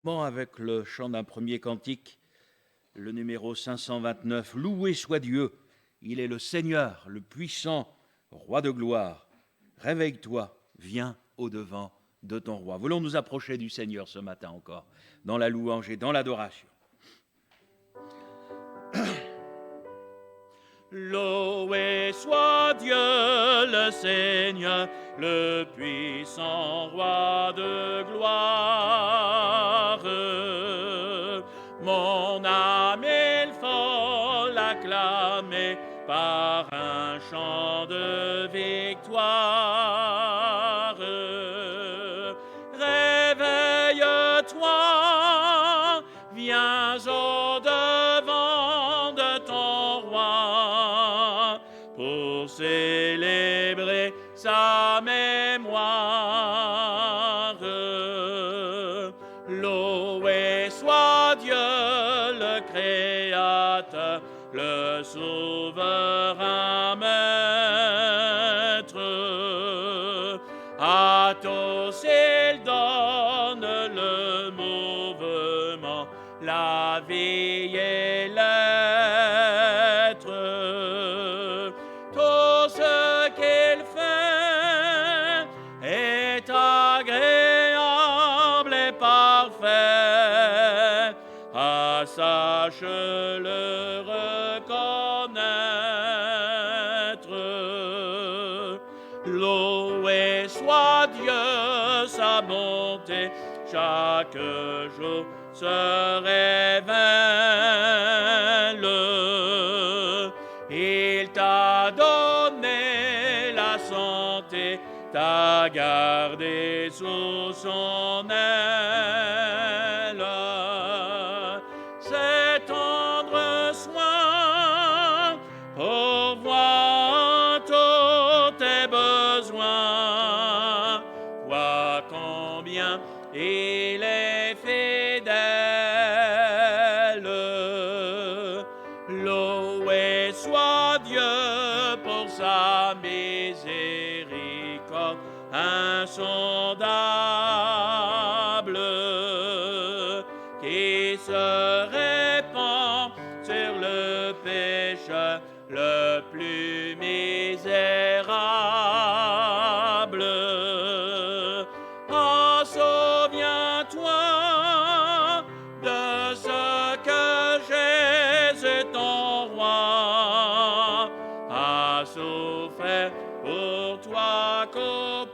Bon, avec le chant d'un premier cantique, le numéro 529, Loué soit Dieu, il est le Seigneur, le puissant, roi de gloire. Réveille-toi, viens au-devant de ton roi. Voulons nous approcher du Seigneur ce matin encore, dans la louange et dans l'adoration. Loué soit Dieu le Seigneur, le puissant roi de gloire. Mon âme, il faut l'acclamer par un chant de victoire. Réveille-toi, viens au-devant de ton roi pour célébrer sa mémoire. Loué soit Dieu le Créateur, le souverain maître. À tous il donne le mouvement, la vie et l'être. Tout ce qu'il fait est agréable et parfait. Ah, sache le reconnaître. Loué soit Dieu, sa bonté, chaque jour se révèle. Il t'a donné la santé, t'a gardé sous son aile. Ses tendres soins pourvoient tous tes besoins. Vois combien il est fidèle. Loué soit Dieu pour sa miséricorde insondable, qui se répand sur le pécheur le plus misérable. Oh, souviens-toi de ce que Jésus, ton roi, a souffert pour toi coupable.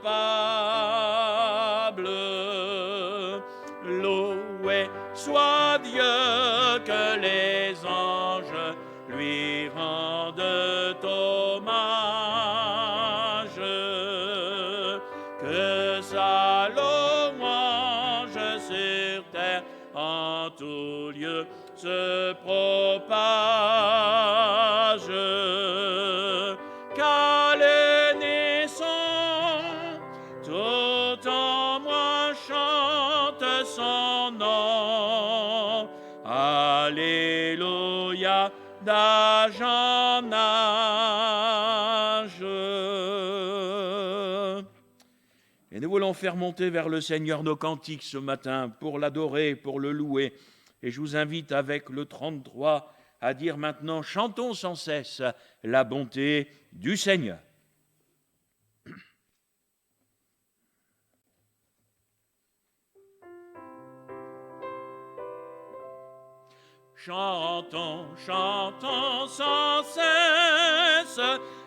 Loué soit Dieu, que les anges lui rendent hommage, que sa louange sur terre en tout lieu se propage. Car les naissons tout en moi chante son nom. Alléluia, d'âge en âge. Et nous voulons faire monter vers le Seigneur nos cantiques ce matin pour l'adorer, pour le louer. Et je vous invite avec le 33 à dire maintenant, chantons sans cesse la bonté du Seigneur. Chantons, chantons sans cesse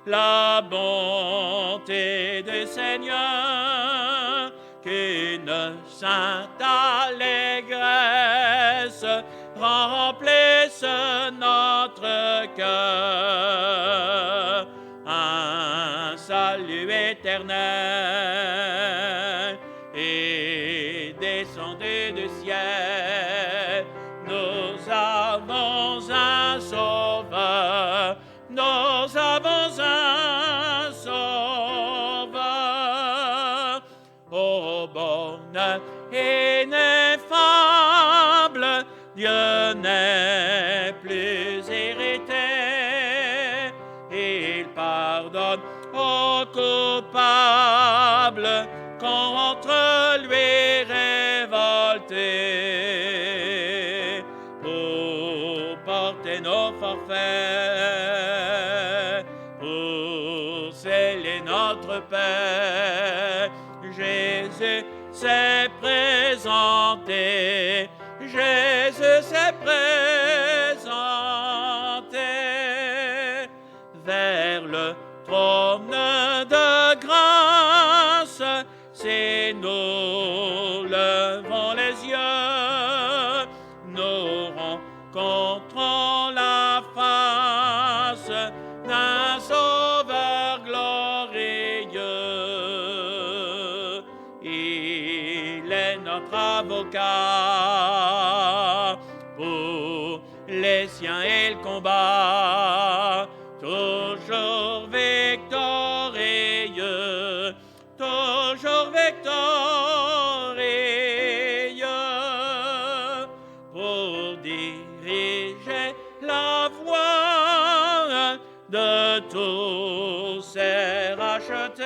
la bonté du Seigneur, qu'une sainte allégresse remplisse notre cœur. Un salut éternel est descendu du ciel. Nous avons un sauveur, nous avons un sauveur. Ô bonheur ineffable, Dieu n'est plus irrité. Il pardonne aux coupables contre lui révoltés. fait pour sceller notre paix. Jésus s'est présenté, Jésus s'est présenté vers le trône de grâce. Si nous levons les yeux, nous rencontrons la face d'un Sauveur glorieux. Il est notre avocat, pour les siens il combat, toujours victorieux, toujours victorieux, pour diriger la voie de tous ces rachetés.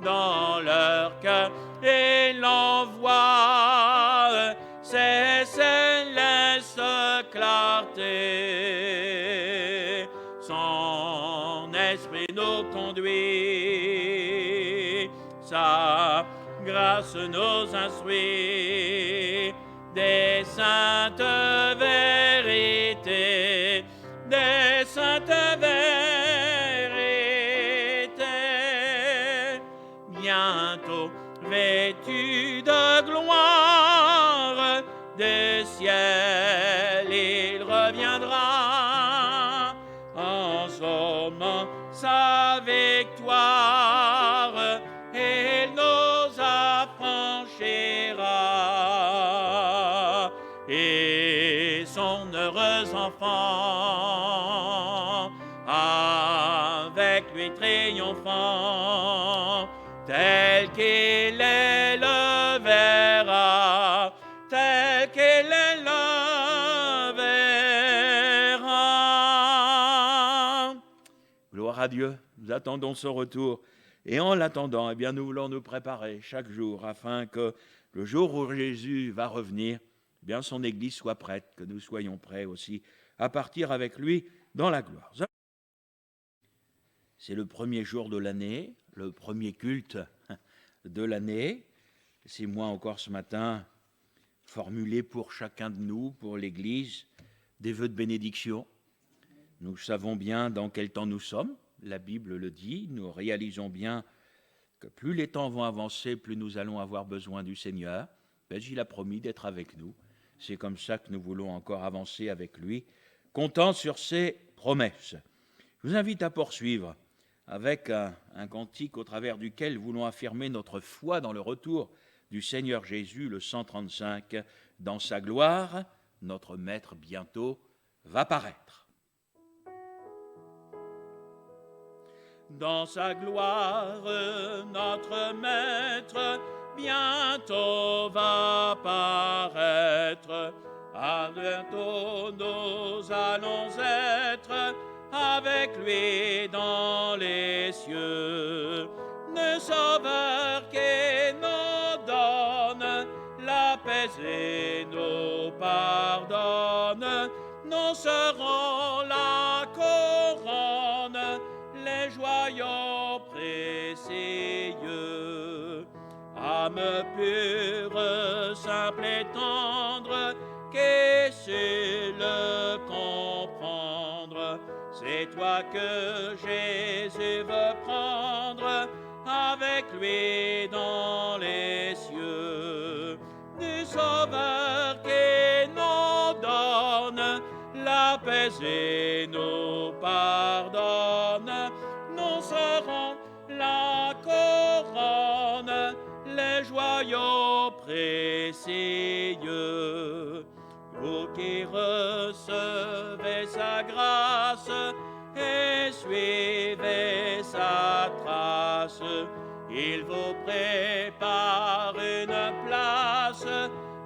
Dans leur cœur il envoie ses célestes clartés. Son esprit nous conduit, sa grâce nous instruit des saintes vérités, des saintes vérités. Bientôt vêtu de gloire, du ciel il reviendra, en sommant sa victoire, il nous affranchira. Et son heureux enfant, avec lui triomphant, tel qu'il est le verra, tel qu'il est le verra. Gloire à Dieu, nous attendons son retour. Et en l'attendant, eh bien, nous voulons nous préparer chaque jour afin que le jour où Jésus va revenir, eh bien, son Église soit prête, que nous soyons prêts aussi à partir avec lui dans la gloire. C'est le premier jour de l'année, le premier culte de l'année. C'est moi encore ce matin formulé pour chacun de nous, pour l'Église, des vœux de bénédiction. Nous savons bien dans quel temps nous sommes, la Bible le dit, nous réalisons bien que plus les temps vont avancer, plus nous allons avoir besoin du Seigneur. Ben, il a promis d'être avec nous. C'est comme ça que nous voulons encore avancer avec lui, comptant sur ses promesses. Je vous invite à poursuivre avec un cantique au travers duquel nous voulons affirmer notre foi dans le retour du Seigneur Jésus, le 135, dans sa gloire, notre Maître bientôt va paraître. Dans sa gloire, notre Maître bientôt va paraître. À bientôt nous allons être avec lui dans les cieux. Le Sauveur qui nous donne la paix et nous pardonne, nous serons la couronne, les joyaux précieux. Âme pure, simple et tendre, qui sait le comprendre, c'est toi que Jésus veut prendre avec lui dans les cieux. Du Sauveur qui nous donne la paix et nous pardonne, nous serons la couronne, les joyaux précieux. Vous qui recevez sa grâce et suivez sa trace, il vous prépare une place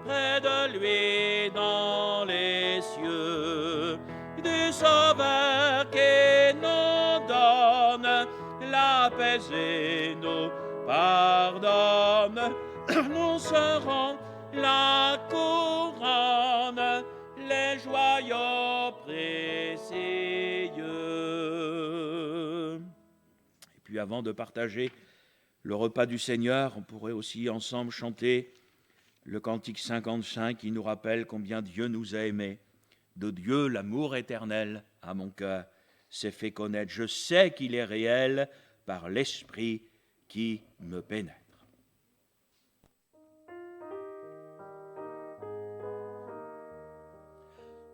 près de lui dans les cieux. Du Sauveur qui nous donne la paix et nous pardonne, nous serons la couronne, les joyaux précieux. avant de partager le repas du Seigneur, on pourrait aussi ensemble chanter le cantique 55 qui nous rappelle combien Dieu nous a aimés. De Dieu, l'amour éternel à mon cœur s'est fait connaître. Je sais qu'il est réel par l'Esprit qui me pénètre.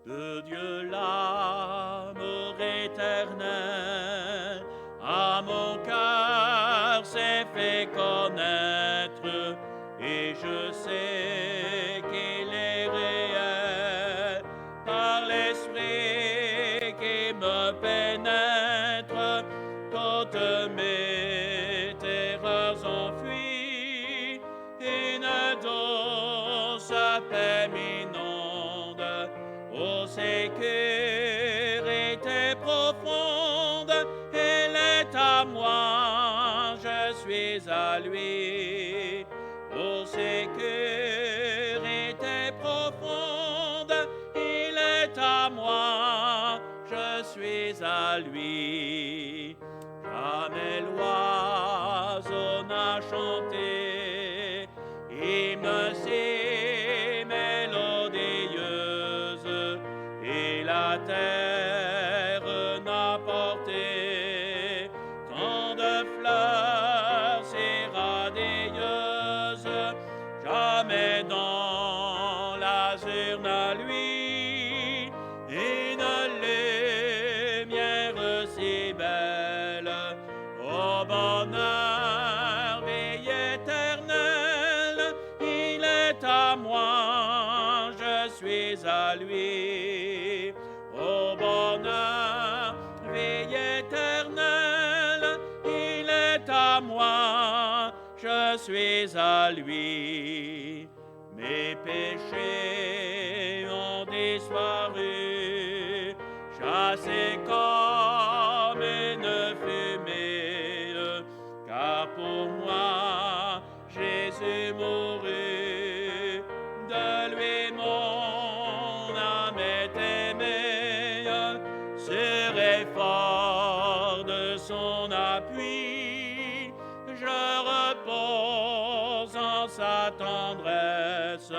De Dieu, l'amour éternel à mon cœur s'est fait connaître, et je sais qu'il est réel par l'Esprit qui me pénètre. Toutes mes terreurs ont fui, une douce paix m'inonde, ô sécurité profonde, elle est à moi, je suis à lui. Ô sécurité profonde, il est à moi, je suis à lui. Jamais l'oiseau n'a chanté hymne si mélodieuse, et la terre n'a porté tant de fleurs si radieuses. Jamais dans l'azur n'a lui une lumière si belle. Au bonheur, vie éternelle, il est à moi, je suis à lui. Au bonheur, vie éternelle, il est à moi, je suis à lui. Mes péchés ont disparu, chassés comme une fumée, car pour moi Jésus mourut, de lui mon âme est aimée, sûr et fort de son appui, je repose en sa tendresse,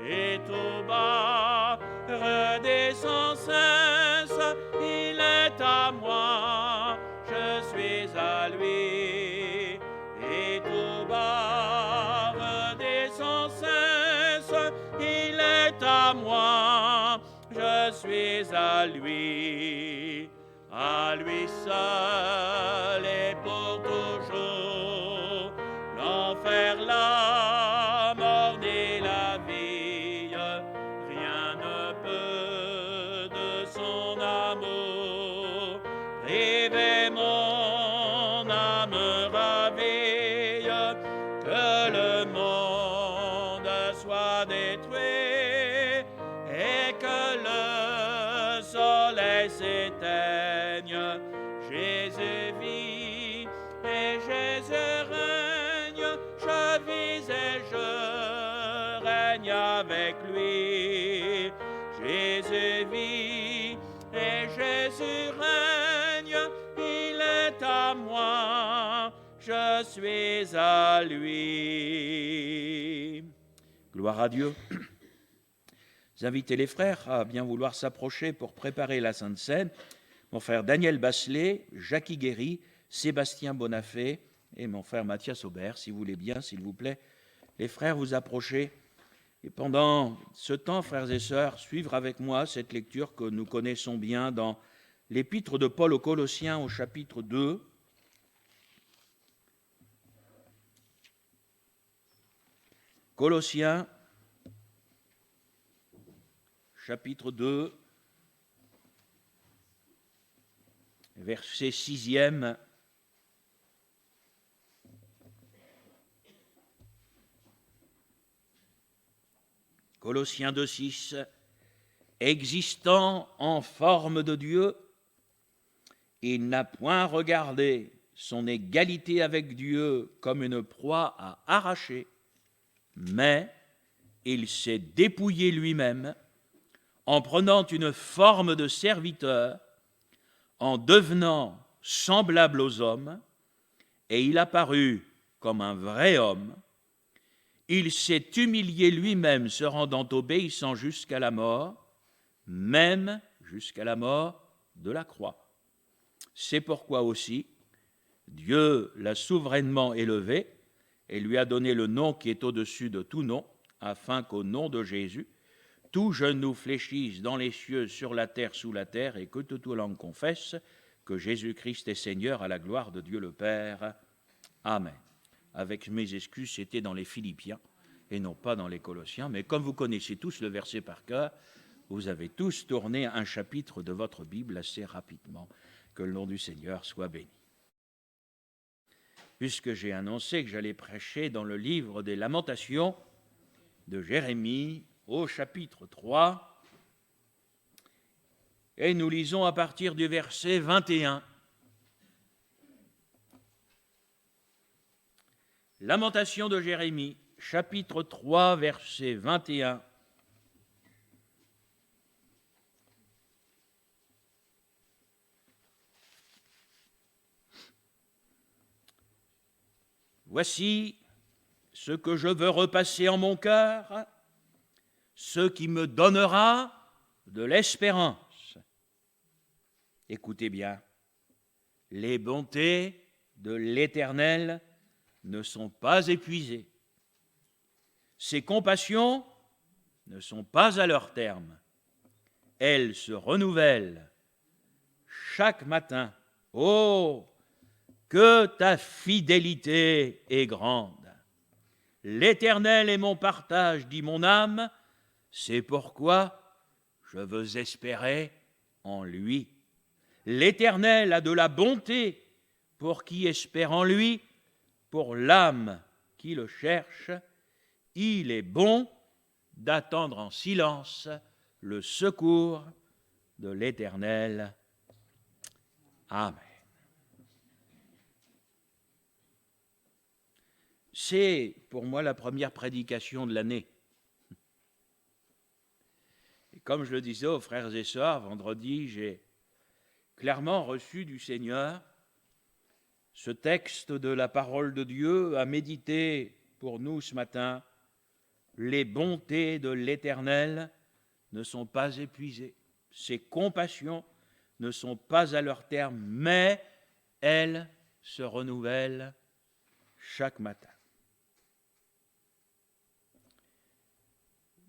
et tout bas redescend sans cesse, il est à moi, je suis à lui. Et tout bas redescend sans cesse, il est à moi, je suis à lui. À lui seul et pour toujours, l'enfer, la mort et la vie, rien ne peut de son amour priver mon âme ravie. Que le monde soit détruit et que le soleil s'éteigne, Jésus vit et Jésus règne, je vis et je règne avec lui. Jésus vit et Jésus règne, il est à moi, je suis à lui. Gloire à Dieu. J'invite les frères à bien vouloir s'approcher pour préparer la Sainte Seine. Mon frère Daniel Basselet, Jackie Guéry, Sébastien Bonafé et mon frère Mathias Aubert, si vous voulez bien, s'il vous plaît. Les frères, vous approchez. Et pendant ce temps, frères et sœurs, suivre avec moi cette lecture que nous connaissons bien dans l'épître de Paul aux Colossiens au chapitre 2. Colossiens, chapitre 2, verset 6e. Colossiens 2, 6. Existant en forme de Dieu, il n'a point regardé son égalité avec Dieu comme une proie à arracher, mais il s'est dépouillé lui-même en prenant une forme de serviteur, en devenant semblable aux hommes, et il apparut comme un vrai homme. Il s'est humilié lui-même, se rendant obéissant jusqu'à la mort, même jusqu'à la mort de la croix. C'est pourquoi aussi Dieu l'a souverainement élevé et lui a donné le nom qui est au-dessus de tout nom, afin qu'au nom de Jésus, tout genou fléchisse dans les cieux, sur la terre, sous la terre, et que toute langue confesse que Jésus-Christ est Seigneur, à la gloire de Dieu le Père. Amen. Avec mes excuses, c'était dans les Philippiens et non pas dans les Colossiens, mais comme vous connaissez tous le verset par cœur, vous avez tous tourné un chapitre de votre Bible assez rapidement. Que le nom du Seigneur soit béni. Puisque j'ai annoncé que j'allais prêcher dans le livre des Lamentations de Jérémie au chapitre 3, et nous lisons à partir du verset 21. Lamentation de Jérémie, chapitre 3, verset 21. Voici ce que je veux repasser en mon cœur, ce qui me donnera de l'espérance. Écoutez bien, les bontés de l'Éternel ne sont pas épuisées. Ses compassions ne sont pas à leur terme. Elles se renouvellent chaque matin. Oh, que ta fidélité est grande! L'Éternel est mon partage, dit mon âme, c'est pourquoi je veux espérer en lui. L'Éternel a de la bonté pour qui espère en lui, pour l'âme qui le cherche. Il est bon d'attendre en silence le secours de l'Éternel. Amen. C'est pour moi la première prédication de l'année. Et comme je le disais aux frères et sœurs, vendredi, j'ai clairement reçu du Seigneur ce texte de la parole de Dieu à méditer pour nous ce matin. Les bontés de l'Éternel ne sont pas épuisées. Ses compassions ne sont pas à leur terme, mais elles se renouvellent chaque matin.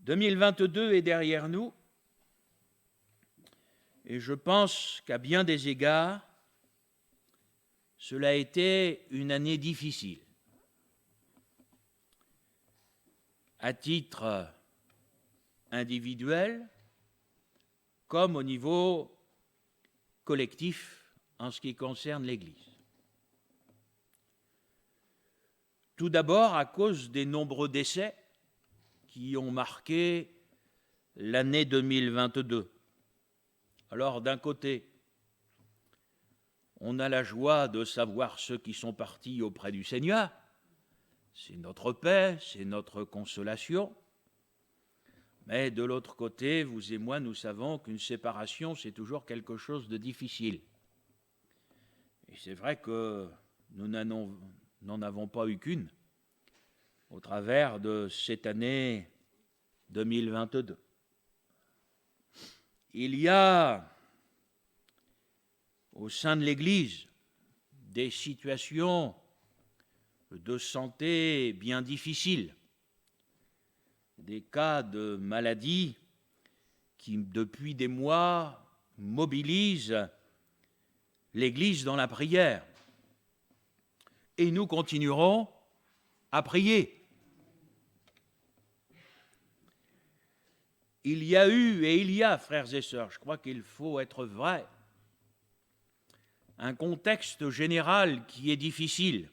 2022 est derrière nous, et je pense qu'à bien des égards, cela a été une année difficile. À titre individuel, comme au niveau collectif en ce qui concerne l'Église. Tout d'abord à cause des nombreux décès qui ont marqué l'année 2022. Alors d'un côté, on a la joie de savoir ceux qui sont partis auprès du Seigneur, c'est notre paix, c'est notre consolation. Mais de l'autre côté, vous et moi, nous savons qu'une séparation, c'est toujours quelque chose de difficile. Et c'est vrai que nous n'en avons pas eu qu'une au travers de cette année 2022. Il y a au sein de l'Église des situations de santé bien difficiles, des cas de maladie qui, depuis des mois, mobilisent l'Église dans la prière. Et nous continuerons à prier. Il y a eu et il y a, frères et sœurs, je crois qu'il faut être vrai, un contexte général qui est difficile,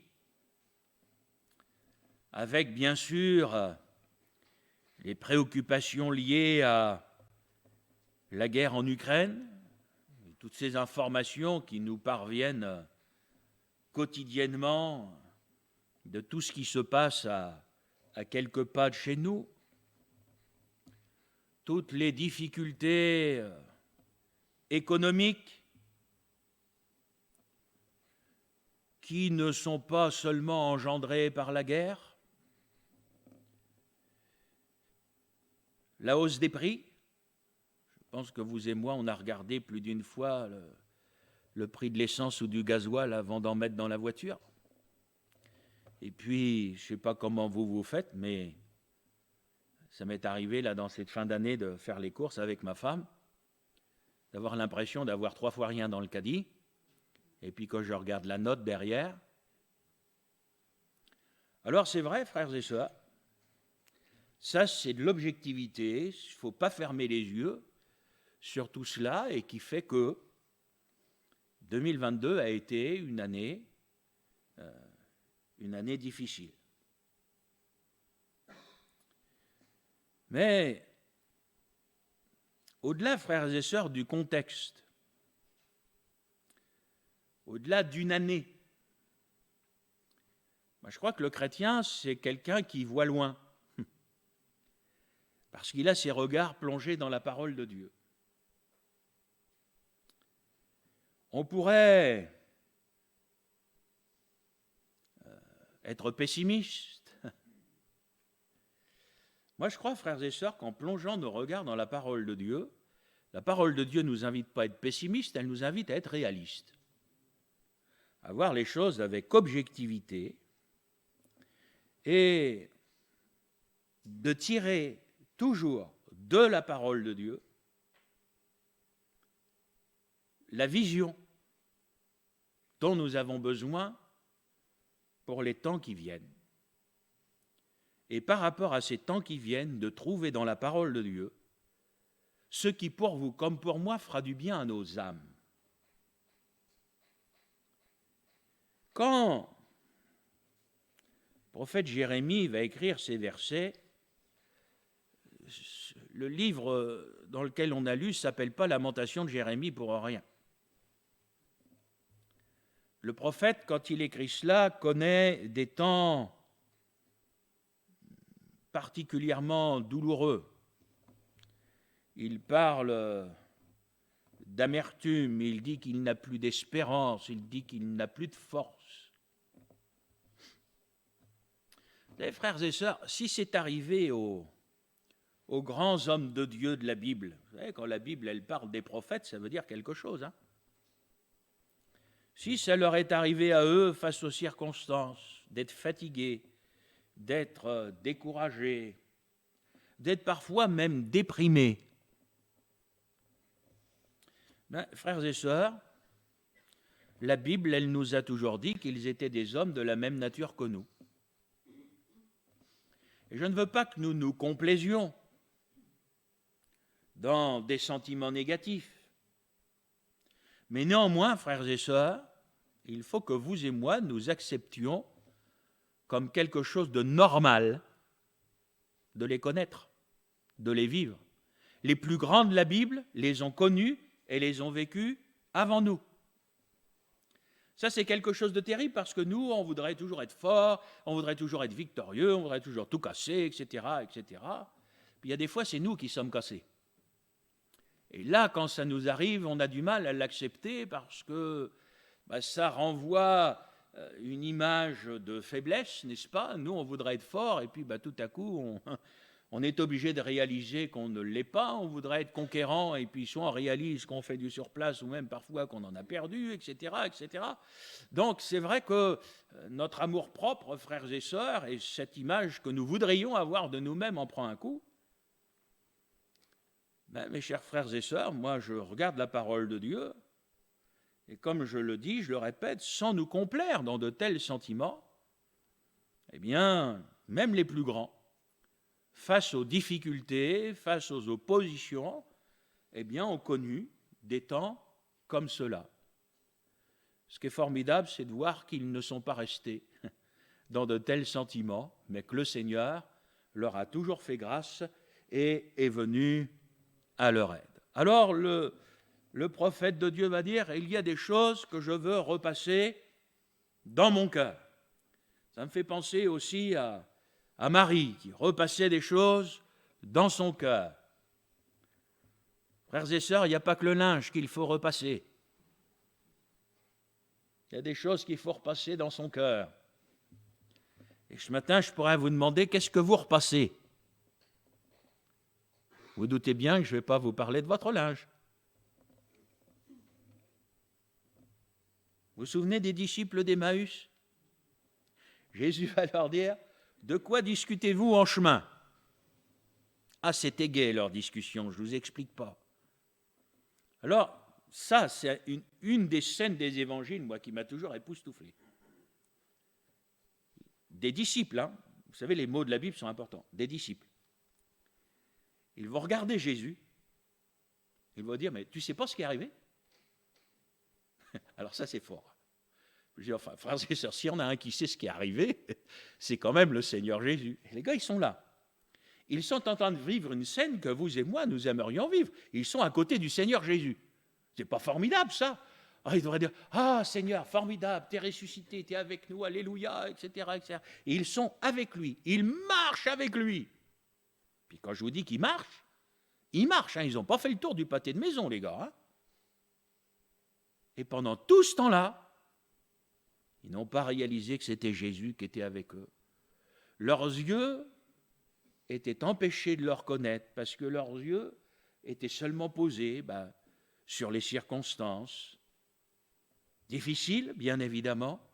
avec bien sûr les préoccupations liées à la guerre en Ukraine, toutes ces informations qui nous parviennent quotidiennement de tout ce qui se passe à quelques pas de chez nous, toutes les difficultés économiques, qui ne sont pas seulement engendrés par la guerre, la hausse des prix. Je pense que vous et moi, on a regardé plus d'une fois le prix de l'essence ou du gasoil avant d'en mettre dans la voiture. Et puis, je ne sais pas comment vous faites, mais ça m'est arrivé là dans cette fin d'année de faire les courses avec ma femme, d'avoir l'impression d'avoir 3 fois rien dans le caddie. Et puis quand je regarde la note derrière. Alors c'est vrai, frères et sœurs, ça c'est de l'objectivité, il ne faut pas fermer les yeux sur tout cela et qui fait que 2022 a été une année difficile. Mais au-delà, frères et sœurs, du contexte, au-delà d'une année, moi, je crois que le chrétien, c'est quelqu'un qui voit loin, parce qu'il a ses regards plongés dans la parole de Dieu. On pourrait être pessimiste. Moi, je crois, frères et sœurs, qu'en plongeant nos regards dans la parole de Dieu ne nous invite pas à être pessimiste, elle nous invite à être réaliste, à voir les choses avec objectivité et de tirer toujours de la parole de Dieu la vision dont nous avons besoin pour les temps qui viennent. Et par rapport à ces temps qui viennent, de trouver dans la parole de Dieu ce qui pour vous comme pour moi fera du bien à nos âmes. Quand le prophète Jérémie va écrire ces versets, le livre dans lequel on a lu ne s'appelle pas Lamentation de Jérémie pour rien. Le prophète, quand il écrit cela, connaît des temps particulièrement douloureux. Il parle d'amertume, il dit qu'il n'a plus d'espérance, il dit qu'il n'a plus de force. Vous savez, frères et sœurs, si c'est arrivé aux grands hommes de Dieu de la Bible, vous savez, quand la Bible elle parle des prophètes, ça veut dire quelque chose. Si ça leur est arrivé à eux face aux circonstances, d'être fatigués, d'être découragés, d'être parfois même déprimés, frères et sœurs, la Bible, elle nous a toujours dit qu'ils étaient des hommes de la même nature que nous. Et je ne veux pas que nous nous complaisions dans des sentiments négatifs. Mais néanmoins, frères et sœurs, il faut que vous et moi, nous acceptions comme quelque chose de normal de les connaître, de les vivre. Les plus grands de la Bible les ont connus et les ont vécus avant nous. Ça, c'est quelque chose de terrible parce que nous, on voudrait toujours être fort, on voudrait toujours être victorieux, on voudrait toujours tout casser, etc., etc. Puis il y a des fois, c'est nous qui sommes cassés. Et là, quand ça nous arrive, on a du mal à l'accepter parce que ça renvoie une image de faiblesse, n'est-ce pas? Nous, on voudrait être fort et puis tout à coup, on est obligé de réaliser qu'on ne l'est pas. On voudrait être conquérant et puis soit on réalise qu'on fait du surplace ou même parfois qu'on en a perdu, etc., etc. Donc, c'est vrai que notre amour-propre, frères et sœurs, et cette image que nous voudrions avoir de nous-mêmes en prend un coup. Mes chers frères et sœurs, moi je regarde la parole de Dieu et comme je le dis, je le répète, sans nous complaire dans de tels sentiments, eh bien, même les plus grands, face aux difficultés, face aux oppositions, eh bien, ont connu des temps comme cela. Ce qui est formidable, c'est de voir qu'ils ne sont pas restés dans de tels sentiments, mais que le Seigneur leur a toujours fait grâce et est venu à leur aide. Alors, le prophète de Dieu va dire, il y a des choses que je veux repasser dans mon cœur. Ça me fait penser aussi à Marie, qui repassait des choses dans son cœur. Frères et sœurs, il n'y a pas que le linge qu'il faut repasser. Il y a des choses qu'il faut repasser dans son cœur. Et ce matin, je pourrais vous demander, qu'est-ce que vous repassez? Vous doutez bien que je ne vais pas vous parler de votre linge. Vous vous souvenez des disciples d'Emmaüs? Jésus va leur dire, de quoi discutez-vous en chemin? Ah, c'était gai leur discussion, je ne vous explique pas. Alors, ça, c'est une des scènes des évangiles, moi, qui m'a toujours époustouflé. Des disciples, hein, vous savez, les mots de la Bible sont importants, des disciples. Ils vont regarder Jésus, ils vont dire, mais tu ne sais pas ce qui est arrivé? Alors ça, c'est fort. Je dis, enfin, frères et sœurs, s'il y en a un qui sait ce qui est arrivé, c'est quand même le Seigneur Jésus. Et les gars, ils sont là. Ils sont en train de vivre une scène que vous et moi, nous aimerions vivre. Ils sont à côté du Seigneur Jésus. C'est pas formidable, ça? Ah, ils devraient dire, ah, Seigneur, formidable, t'es ressuscité, t'es avec nous, alléluia, etc., etc. Et ils sont avec lui. Ils marchent avec lui. Puis quand je vous dis qu'ils marchent, ils marchent. Hein, ils n'ont pas fait le tour du pâté de maison, les gars. Hein. Et pendant tout ce temps-là, ils n'ont pas réalisé que c'était Jésus qui était avec eux. Leurs yeux étaient empêchés de le reconnaître parce que leurs yeux étaient seulement posés sur les circonstances. Difficiles, bien évidemment.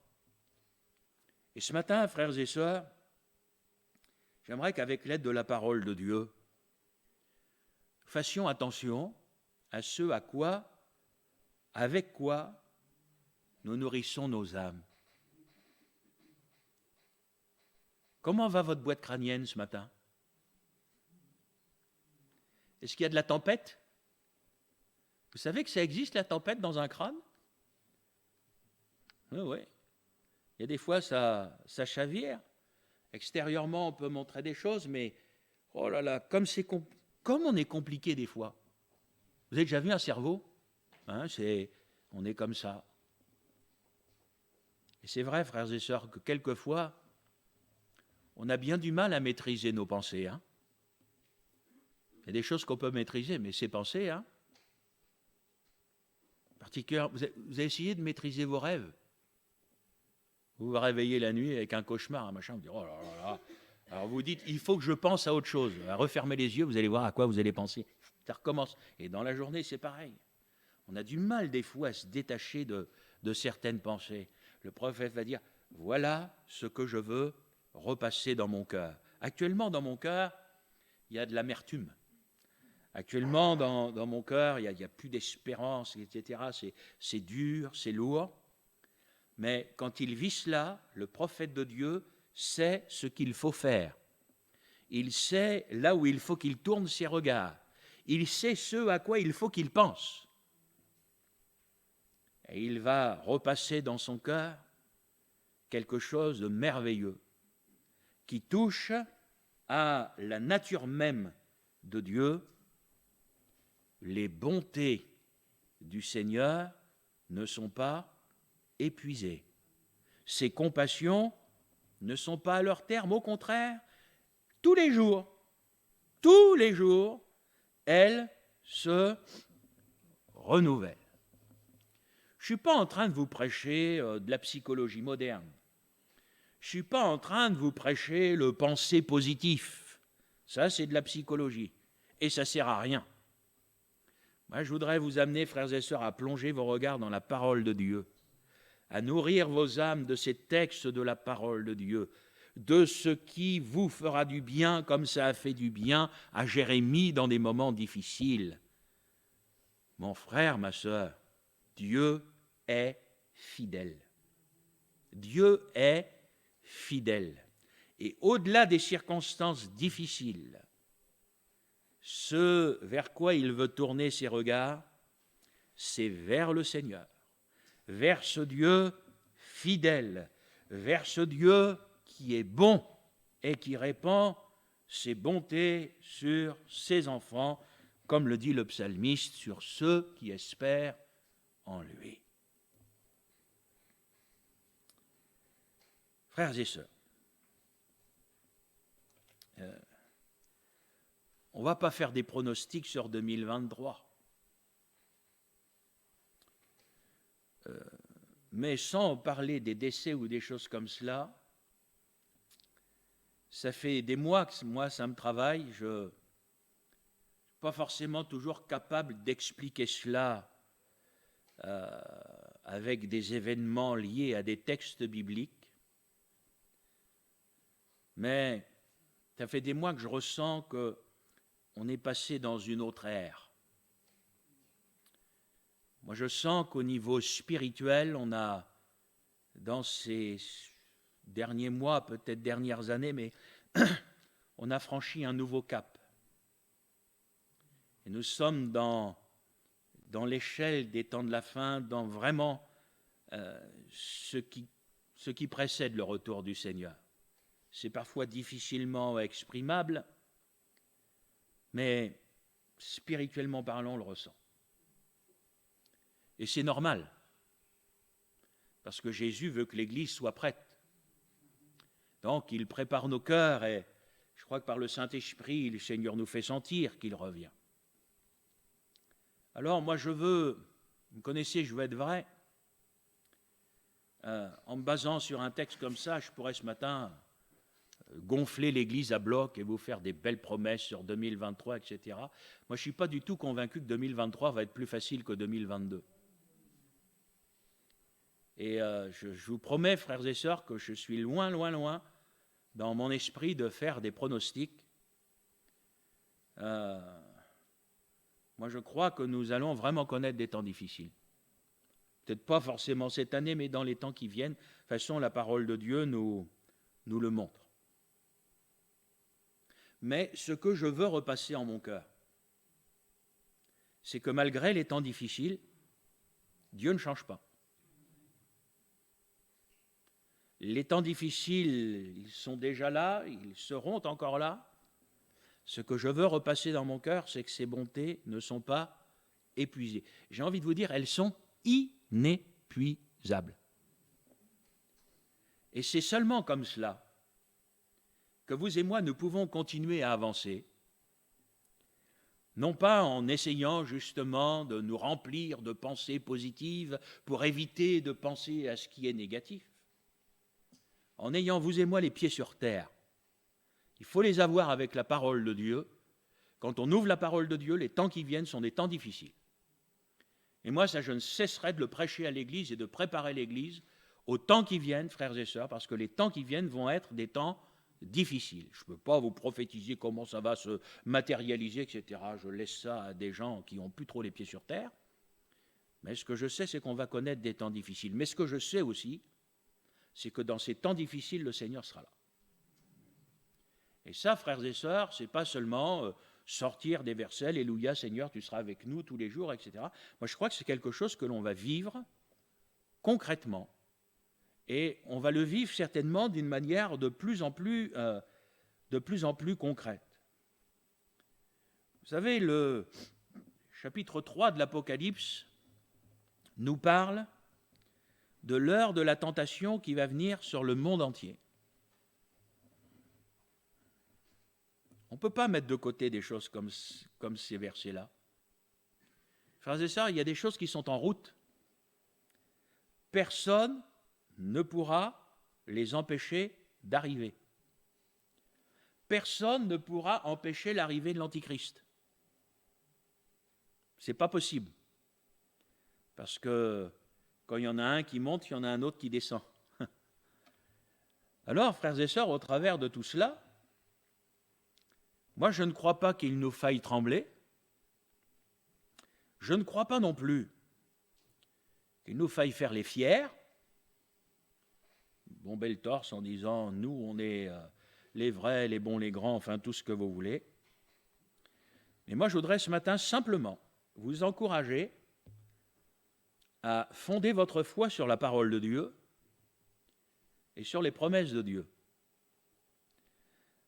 Et ce matin, frères et sœurs, j'aimerais qu'avec l'aide de la parole de Dieu, nous fassions attention à ce avec quoi nous nourrissons nos âmes. Comment va votre boîte crânienne ce matin? Est-ce qu'il y a de la tempête? Vous savez que ça existe, la tempête dans un crâne? Oui. Il y a des fois, ça chavire. Extérieurement, on peut montrer des choses, mais oh là là, comme on est compliqué des fois. Vous avez déjà vu un cerveau? Hein, on est comme ça. Et c'est vrai, frères et sœurs, que quelquefois, on a bien du mal à maîtriser nos pensées. Hein. Il y a des choses qu'on peut maîtriser, mais ces pensées, hein, particulièrement, vous avez essayé de maîtriser vos rêves. Vous vous réveillez la nuit avec un cauchemar, un machin, vous dites, oh là là là. Alors vous dites, il faut que je pense à autre chose. Refermez les yeux, vous allez voir à quoi vous allez penser. Ça recommence. Et dans la journée, c'est pareil. On a du mal des fois à se détacher de certaines pensées. Le prophète va dire, voilà ce que je veux repasser dans mon cœur. Actuellement, dans mon cœur, il y a de l'amertume. Actuellement, dans mon cœur, il n'y a plus d'espérance, etc. C'est dur, c'est lourd. Mais quand il vit cela, le prophète de Dieu sait ce qu'il faut faire. Il sait là où il faut qu'il tourne ses regards. Il sait ce à quoi il faut qu'il pense. Et il va repasser dans son cœur quelque chose de merveilleux qui touche à la nature même de Dieu. Les bontés du Seigneur ne sont pas épuisées. Ses compassions ne sont pas à leur terme, au contraire, tous les jours, elles se renouvellent. Je ne suis pas en train de vous prêcher de la psychologie moderne. Je ne suis pas en train de vous prêcher le penser positif. Ça, c'est de la psychologie. Et ça ne sert à rien. Moi, je voudrais vous amener, frères et sœurs, à plonger vos regards dans la parole de Dieu, à nourrir vos âmes de ces textes de la parole de Dieu, de ce qui vous fera du bien, comme ça a fait du bien à Jérémie dans des moments difficiles. Mon frère, ma sœur, Dieu est fidèle. Dieu est fidèle. Et au-delà des circonstances difficiles, ce vers quoi il veut tourner ses regards, c'est vers le Seigneur, vers ce Dieu fidèle, vers ce Dieu qui est bon et qui répand ses bontés sur ses enfants, comme le dit le psalmiste, sur ceux qui espèrent en lui. Frères et sœurs, on ne va pas faire des pronostics sur 2023. Mais sans parler des décès ou des choses comme cela, ça fait des mois que moi, ça me travaille. Je ne suis pas forcément toujours capable d'expliquer cela avec des événements liés à des textes bibliques. Mais ça fait des mois que je ressens qu'on est passé dans une autre ère. Moi, je sens qu'au niveau spirituel, on a, dans ces derniers mois, peut-être dernières années, mais on a franchi un nouveau cap. Et nous sommes dans l'échelle des temps de la fin, dans vraiment ce qui précède le retour du Seigneur. C'est parfois difficilement exprimable, mais spirituellement parlant, on le ressent. Et c'est normal, parce que Jésus veut que l'Église soit prête. Donc, il prépare nos cœurs, et je crois que par le Saint-Esprit, le Seigneur nous fait sentir qu'il revient. Alors, moi, vous me connaissez, je veux être vrai. En me basant sur un texte comme ça, je pourrais ce matin gonfler l'Église à bloc et vous faire des belles promesses sur 2023, etc. Moi, je ne suis pas du tout convaincu que 2023 va être plus facile que 2022. Et je vous promets, frères et sœurs, que je suis loin, loin, loin, dans mon esprit, de faire des pronostics. Moi, je crois que nous allons vraiment connaître des temps difficiles. Peut-être pas forcément cette année, mais dans les temps qui viennent. De toute façon, la parole de Dieu nous le montre. Mais ce que je veux repasser en mon cœur, c'est que malgré les temps difficiles, Dieu ne change pas. Les temps difficiles, ils sont déjà là, ils seront encore là. Ce que je veux repasser dans mon cœur, c'est que ces bontés ne sont pas épuisées. J'ai envie de vous dire, elles sont inépuisables. Et c'est seulement comme cela que vous et moi, nous pouvons continuer à avancer, non pas en essayant justement de nous remplir de pensées positives pour éviter de penser à ce qui est négatif, en ayant, vous et moi, les pieds sur terre. Il faut les avoir avec la parole de Dieu. Quand on ouvre la parole de Dieu, les temps qui viennent sont des temps difficiles. Et moi, ça, je ne cesserai de le prêcher à l'Église et de préparer l'Église aux temps qui viennent, frères et sœurs, parce que les temps qui viennent vont être des temps difficiles. Je ne peux pas vous prophétiser comment ça va se matérialiser, etc. Je laisse ça à des gens qui n'ont plus trop les pieds sur terre. Mais ce que je sais, c'est qu'on va connaître des temps difficiles. Mais ce que je sais aussi, c'est que dans ces temps difficiles, le Seigneur sera là. Et ça, frères et sœurs, ce n'est pas seulement sortir des versets, Alléluia, Seigneur, tu seras avec nous tous les jours, etc. Moi, je crois que c'est quelque chose que l'on va vivre concrètement. Et on va le vivre certainement d'une manière de plus en plus concrète. Vous savez, le chapitre 3 de l'Apocalypse nous parle de l'heure de la tentation qui va venir sur le monde entier. On ne peut pas mettre de côté des choses comme ces versets-là. Frères et sœurs, il y a des choses qui sont en route. Personne ne pourra les empêcher d'arriver. Personne ne pourra empêcher l'arrivée de l'Antichrist. Ce n'est pas possible. Parce que quand il y en a un qui monte, il y en a un autre qui descend. Alors, frères et sœurs, au travers de tout cela, moi, je ne crois pas qu'il nous faille trembler. Je ne crois pas non plus qu'il nous faille faire les fiers, bomber le torse en disant « nous, on est les vrais, les bons, les grands, enfin tout ce que vous voulez ». Mais moi, je voudrais ce matin simplement vous encourager à fonder votre foi sur la parole de Dieu et sur les promesses de Dieu.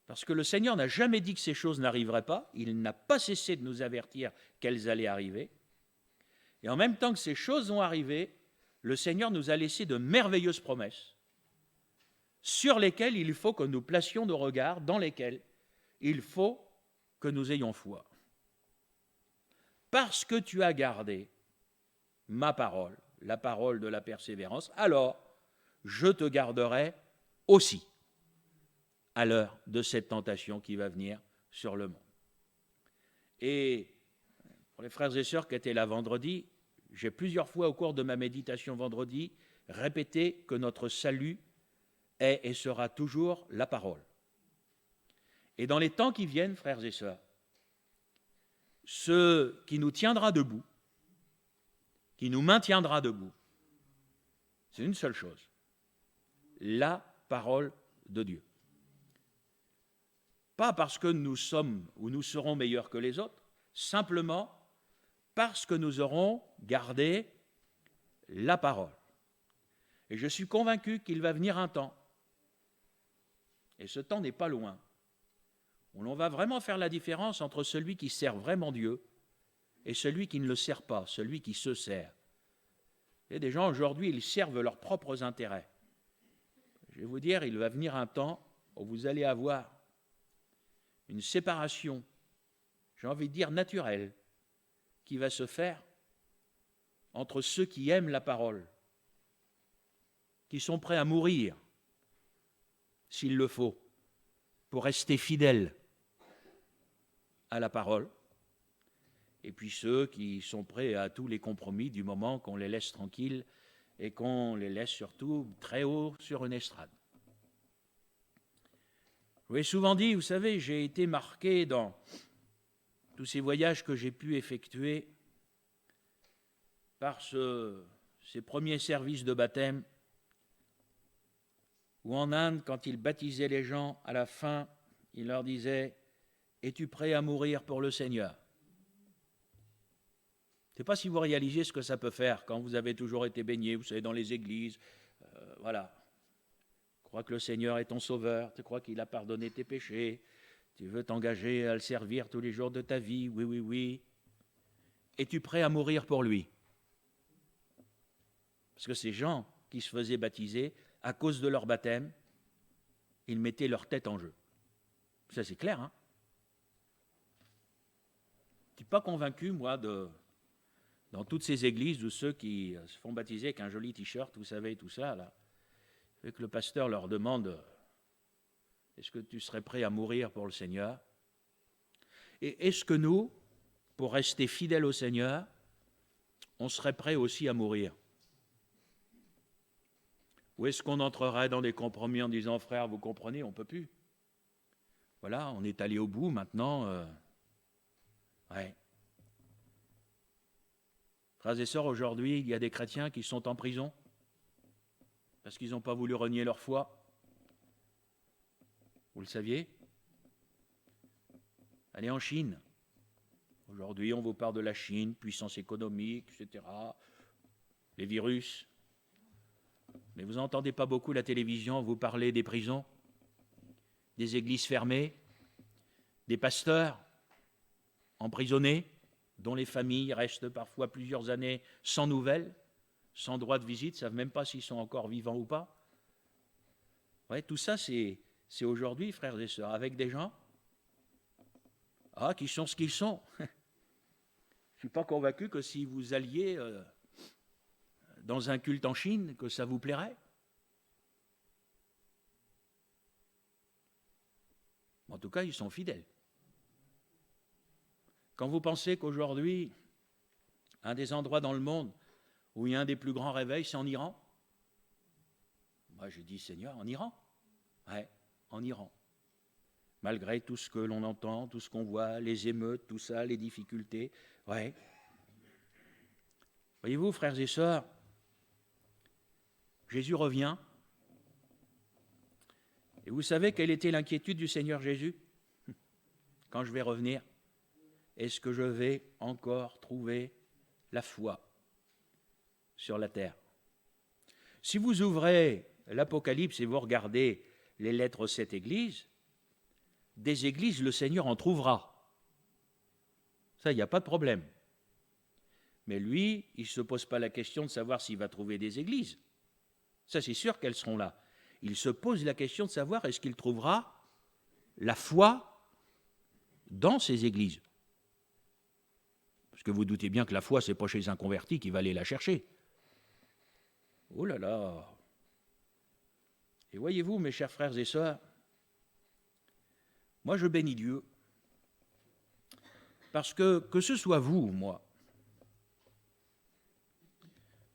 Parce que le Seigneur n'a jamais dit que ces choses n'arriveraient pas, il n'a pas cessé de nous avertir qu'elles allaient arriver. Et en même temps que ces choses vont arriver, le Seigneur nous a laissé de merveilleuses promesses sur lesquelles il faut que nous placions nos regards, dans lesquelles il faut que nous ayons foi. Parce que tu as gardé ma parole, la parole de la persévérance, alors je te garderai aussi à l'heure de cette tentation qui va venir sur le monde. Et pour les frères et sœurs qui étaient là vendredi, j'ai plusieurs fois au cours de ma méditation vendredi répété que notre salut est et sera toujours la parole. Et dans les temps qui viennent, frères et sœurs, ce qui nous tiendra debout, qui nous maintiendra debout, c'est une seule chose, la parole de Dieu. Pas parce que nous sommes ou nous serons meilleurs que les autres, simplement parce que nous aurons gardé la parole. Et je suis convaincu qu'il va venir un temps, et ce temps n'est pas loin, où l'on va vraiment faire la différence entre celui qui sert vraiment Dieu et celui qui ne le sert pas, celui qui se sert. Et des gens aujourd'hui, ils servent leurs propres intérêts. Je vais vous dire, il va venir un temps où vous allez avoir une séparation, j'ai envie de dire naturelle, qui va se faire entre ceux qui aiment la parole, qui sont prêts à mourir, s'il le faut, pour rester fidèles à la parole, et puis ceux qui sont prêts à tous les compromis du moment qu'on les laisse tranquilles et qu'on les laisse surtout très haut sur une estrade. Je vous ai souvent dit, vous savez, j'ai été marqué dans tous ces voyages que j'ai pu effectuer par ces premiers services de baptême, où en Inde, quand ils baptisaient les gens, à la fin, ils leur disaient « Es-tu prêt à mourir pour le Seigneur ?» Je ne sais pas si vous réalisez ce que ça peut faire quand vous avez toujours été baigné, vous savez, dans les églises, voilà. Tu crois que le Seigneur est ton sauveur, tu crois qu'il a pardonné tes péchés, tu veux t'engager à le servir tous les jours de ta vie, oui, oui, oui. Es-tu prêt à mourir pour lui? Parce que ces gens qui se faisaient baptiser, à cause de leur baptême, ils mettaient leur tête en jeu. Ça, c'est clair, hein? Je ne suis pas convaincu, moi, dans toutes ces églises où ceux qui se font baptiser avec un joli t-shirt, vous savez, tout ça, là, et que le pasteur leur demande « Est-ce que tu serais prêt à mourir pour le Seigneur ?» Et est-ce que nous, pour rester fidèles au Seigneur, on serait prêt aussi à mourir? Ou est-ce qu'on entrerait dans des compromis en disant « Frère, vous comprenez, on ne peut plus. Voilà, on est allé au bout, maintenant. Ouais. » Frères et sœurs, aujourd'hui, il y a des chrétiens qui sont en prison parce qu'ils n'ont pas voulu renier leur foi. Vous le saviez? Allez en Chine. Aujourd'hui, on vous parle de la Chine, puissance économique, etc. Les virus. Mais vous n'entendez pas beaucoup la télévision vous parler des prisons, des églises fermées, des pasteurs emprisonnés, dont les familles restent parfois plusieurs années sans nouvelles, sans droit de visite, ne savent même pas s'ils sont encore vivants ou pas. Ouais, tout ça, c'est aujourd'hui, frères et sœurs, avec des gens qui sont ce qu'ils sont. Je ne suis pas convaincu que si vous alliez dans un culte en Chine, que ça vous plairait. En tout cas, ils sont fidèles. Quand vous pensez qu'aujourd'hui, un des endroits dans le monde où il y a un des plus grands réveils, c'est en Iran. Moi, j'ai dit, Seigneur, en Iran? Ouais, en Iran. Malgré tout ce que l'on entend, tout ce qu'on voit, les émeutes, tout ça, les difficultés. Ouais. Voyez-vous, frères et sœurs, Jésus revient. Et vous savez quelle était l'inquiétude du Seigneur Jésus? Quand je vais revenir, est-ce que je vais encore trouver la foi sur la terre? Si vous ouvrez l'Apocalypse et vous regardez les lettres aux 7 églises, des églises, le Seigneur en trouvera. Ça, il n'y a pas de problème. Mais lui, il ne se pose pas la question de savoir s'il va trouver des églises. Ça, c'est sûr qu'elles seront là. Il se pose la question de savoir est-ce qu'il trouvera la foi dans ces églises. Parce que vous doutez bien que la foi, ce n'est pas chez un converti qui va aller la chercher. Oh là là! Et voyez-vous, mes chers frères et sœurs, moi je bénis Dieu, parce que ce soit vous ou moi,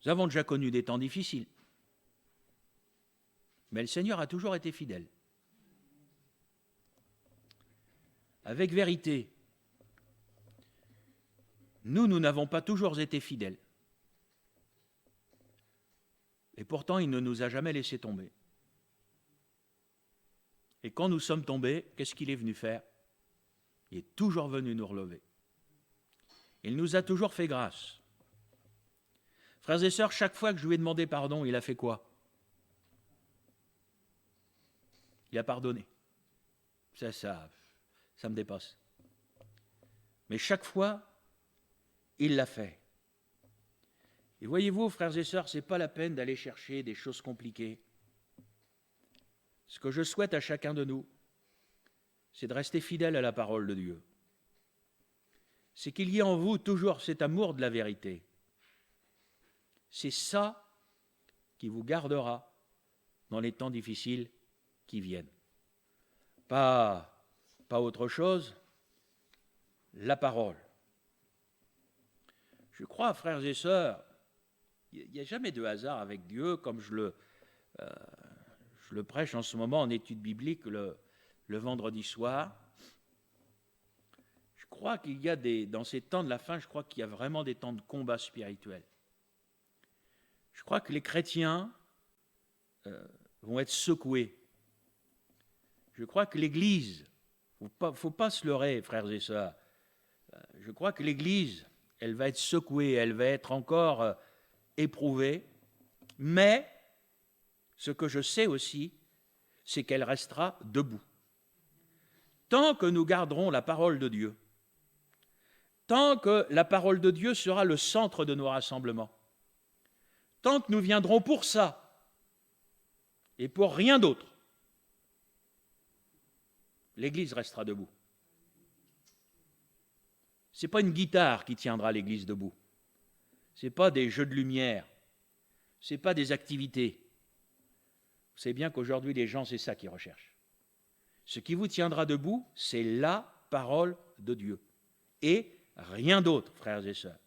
nous avons déjà connu des temps difficiles, mais le Seigneur a toujours été fidèle. Avec vérité, nous n'avons pas toujours été fidèles. Et pourtant, il ne nous a jamais laissé tomber. Et quand nous sommes tombés, qu'est-ce qu'il est venu faire? Il est toujours venu nous relever. Il nous a toujours fait grâce. Frères et sœurs, chaque fois que je lui ai demandé pardon, il a fait quoi? Il a pardonné. Ça me dépasse. Mais chaque fois, il l'a fait. Et voyez-vous, frères et sœurs, ce n'est pas la peine d'aller chercher des choses compliquées. Ce que je souhaite à chacun de nous, c'est de rester fidèle à la parole de Dieu. C'est qu'il y ait en vous toujours cet amour de la vérité. C'est ça qui vous gardera dans les temps difficiles qui viennent. Pas autre chose, la parole. Je crois, frères et sœurs, il n'y a jamais de hasard avec Dieu, comme je le prêche en ce moment en étude biblique le vendredi soir. Je crois qu'il y a dans ces temps de la fin, je crois qu'il y a vraiment des temps de combat spirituel. Je crois que les chrétiens vont être secoués. Je crois que l'Église, il ne faut pas se leurrer, frères et sœurs, je crois que l'Église, elle va être secouée, elle va être encore éprouvée, mais ce que je sais aussi, c'est qu'elle restera debout. Tant que nous garderons la parole de Dieu, tant que la parole de Dieu sera le centre de nos rassemblements, tant que nous viendrons pour ça et pour rien d'autre, l'Église restera debout. Ce n'est pas une guitare qui tiendra l'Église debout. Ce n'est pas des jeux de lumière. Ce n'est pas des activités. Vous savez bien qu'aujourd'hui, les gens, c'est ça qu'ils recherchent. Ce qui vous tiendra debout, c'est la parole de Dieu. Et rien d'autre, frères et sœurs.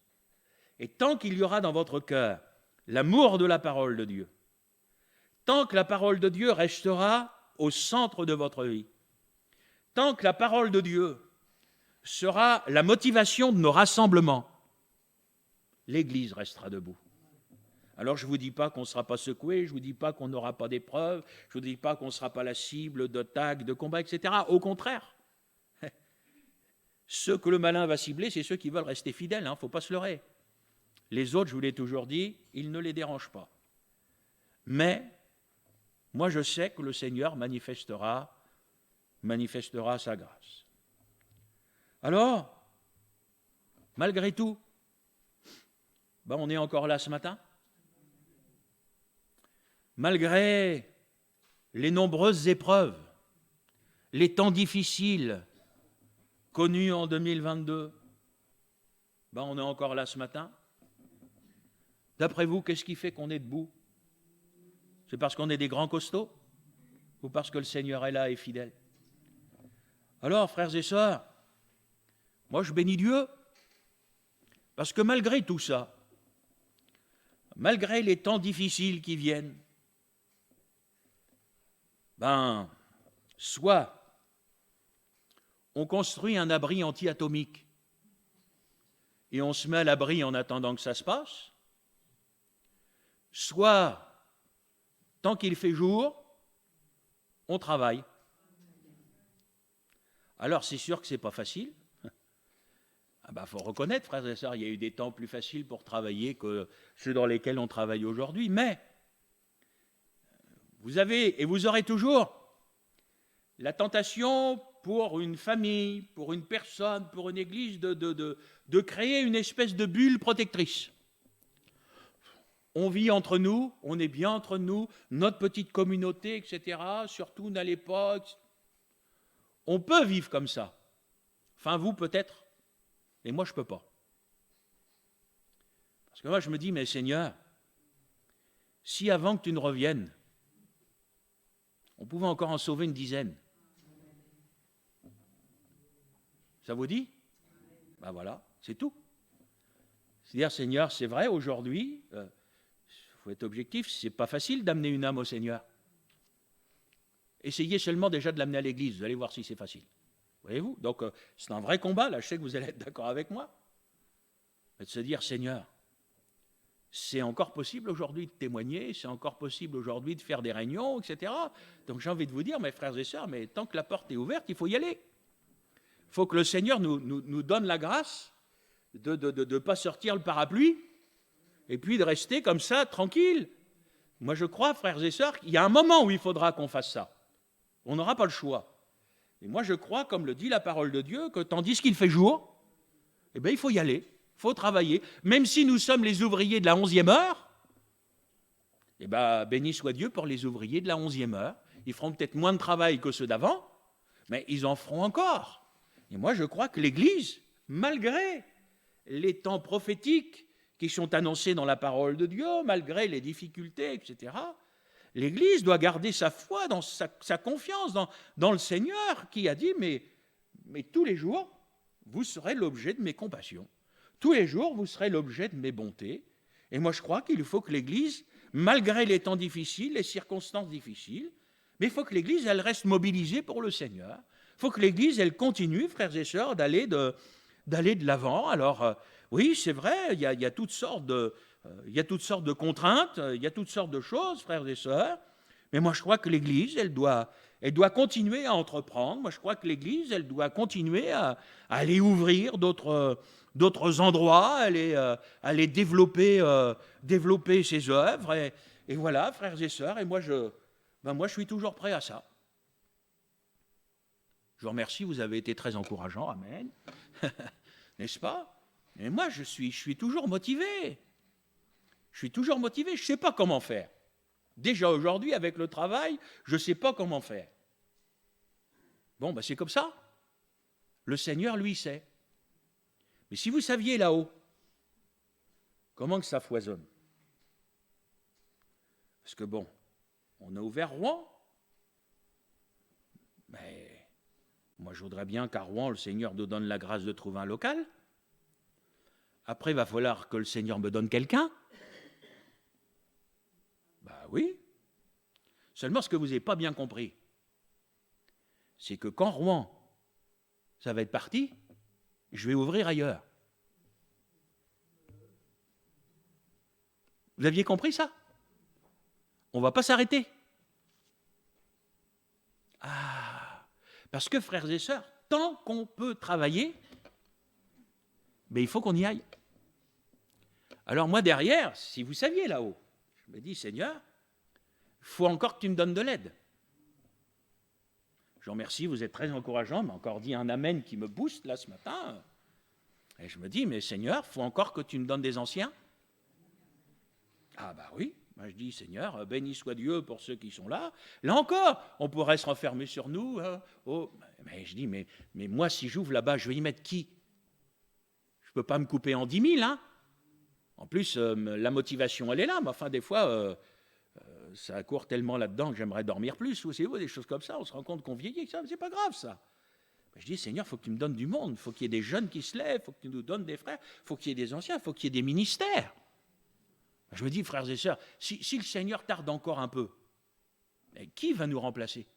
Et tant qu'il y aura dans votre cœur l'amour de la parole de Dieu, tant que la parole de Dieu restera au centre de votre vie, tant que la parole de Dieu sera la motivation de nos rassemblements, l'Église restera debout. Alors je ne vous dis pas qu'on ne sera pas secoué, je ne vous dis pas qu'on n'aura pas d'épreuves, je ne vous dis pas qu'on ne sera pas la cible d'attaques, de combats, etc. Au contraire, ceux que le malin va cibler, c'est ceux qui veulent rester fidèles, il ne faut pas se leurrer. Les autres, je vous l'ai toujours dit, ils ne les dérangent pas. Mais moi je sais que le Seigneur manifestera sa grâce. Alors, malgré tout, on est encore là ce matin. Malgré les nombreuses épreuves, les temps difficiles connus en 2022, on est encore là ce matin. D'après vous, qu'est-ce qui fait qu'on est debout? C'est parce qu'on est des grands costauds ou parce que le Seigneur est là et fidèle? Alors, frères et sœurs, moi je bénis Dieu parce que malgré tout ça, malgré les temps difficiles qui viennent, soit on construit un abri anti-atomique et on se met à l'abri en attendant que ça se passe, soit, tant qu'il fait jour, on travaille. Alors c'est sûr que ce n'est pas facile. Faut reconnaître, frères et sœurs, il y a eu des temps plus faciles pour travailler que ceux dans lesquels on travaille aujourd'hui, mais vous avez et vous aurez toujours la tentation pour une famille, pour une personne, pour une église de créer une espèce de bulle protectrice. On vit entre nous, on est bien entre nous, notre petite communauté, etc. Surtout n'allez pas. On peut vivre comme ça. Enfin, vous peut-être, et moi je ne peux pas. Parce que moi je me dis, mais Seigneur, si avant que tu ne reviennes, on pouvait encore en sauver une dizaine. Ça vous dit? Ben voilà, c'est tout. C'est-à-dire, Seigneur, c'est vrai, aujourd'hui, faut être objectif, c'est pas facile d'amener une âme au Seigneur. Essayez seulement déjà de l'amener à l'église, vous allez voir si c'est facile. Voyez-vous? Donc, c'est un vrai combat, là, je sais que vous allez être d'accord avec moi. De se dire, Seigneur, c'est encore possible aujourd'hui de témoigner, c'est encore possible aujourd'hui de faire des réunions, etc. Donc, j'ai envie de vous dire, mes frères et sœurs, mais tant que la porte est ouverte, il faut y aller. Il faut que le Seigneur nous donne la grâce de ne pas sortir le parapluie et puis de rester comme ça, tranquille. Moi, je crois, frères et sœurs, qu'il y a un moment où il faudra qu'on fasse ça. On n'aura pas le choix. Et moi, je crois, comme le dit la parole de Dieu, que tandis qu'il fait jour, eh bien, il faut y aller, il faut travailler. Même si nous sommes les ouvriers de la 11e heure, eh bien, béni soit Dieu pour les ouvriers de la 11e heure. Ils feront peut-être moins de travail que ceux d'avant, mais ils en feront encore. Et moi, je crois que l'Église, malgré les temps prophétiques qui sont annoncés dans la parole de Dieu, malgré les difficultés, etc., l'Église doit garder sa foi, dans sa confiance dans le Seigneur qui a dit, mais tous les jours, vous serez l'objet de mes compassions. Tous les jours, vous serez l'objet de mes bontés. Et moi, je crois qu'il faut que l'Église, malgré les temps difficiles, les circonstances difficiles, mais il faut que l'Église, elle reste mobilisée pour le Seigneur. Il faut que l'Église, elle continue, frères et sœurs, d'aller de l'avant. Alors, oui, c'est vrai, il y a toutes sortes de... il y a toutes sortes de contraintes, il y a toutes sortes de choses, frères et sœurs, mais moi je crois que l'Église, elle doit continuer à entreprendre. Moi je crois que l'Église, elle doit continuer à aller ouvrir d'autres endroits, à aller développer ses œuvres. Et voilà, frères et sœurs, et moi je suis toujours prêt à ça. Je vous remercie, vous avez été très encourageants, amen. N'est-ce pas? Et moi je suis toujours motivé. Je suis toujours motivé, je ne sais pas comment faire. Déjà aujourd'hui, avec le travail, je ne sais pas comment faire. Bon, ben c'est comme ça. Le Seigneur, lui, sait. Mais si vous saviez là-haut, comment que ça foisonne? Parce que bon, on a ouvert Rouen, mais moi je voudrais bien qu'à Rouen, le Seigneur nous donne la grâce de trouver un local. Après, il va falloir que le Seigneur me donne quelqu'un. Oui. Seulement, ce que vous n'avez pas bien compris, c'est que quand Rouen, ça va être parti, je vais ouvrir ailleurs. Vous aviez compris ça? On ne va pas s'arrêter. Ah, parce que, frères et sœurs, tant qu'on peut travailler, il faut qu'on y aille. Alors moi, derrière, si vous saviez là-haut, je me dis, Seigneur, il faut encore que tu me donnes de l'aide. Je vous remercie, vous êtes très encourageant, m'a encore dit un amen qui me booste là ce matin. Et je me dis, mais Seigneur, il faut encore que tu me donnes des anciens. Ah oui, moi je dis, Seigneur, béni soit Dieu pour ceux qui sont là. Là encore, on pourrait se renfermer sur nous. Mais je dis, mais moi si j'ouvre là-bas, je vais y mettre qui? Je ne peux pas me couper en 10 000, hein. En plus, la motivation, elle est là, mais enfin, des fois... ça court tellement là-dedans que j'aimerais dormir plus, ou c'est des choses comme ça, on se rend compte qu'on vieillit, ça, c'est pas grave ça. Je dis, Seigneur, il faut que tu me donnes du monde, il faut qu'il y ait des jeunes qui se lèvent, il faut que tu nous donnes des frères, il faut qu'il y ait des anciens, il faut qu'il y ait des ministères. Je me dis, frères et sœurs, si le Seigneur tarde encore un peu, qui va nous remplacer?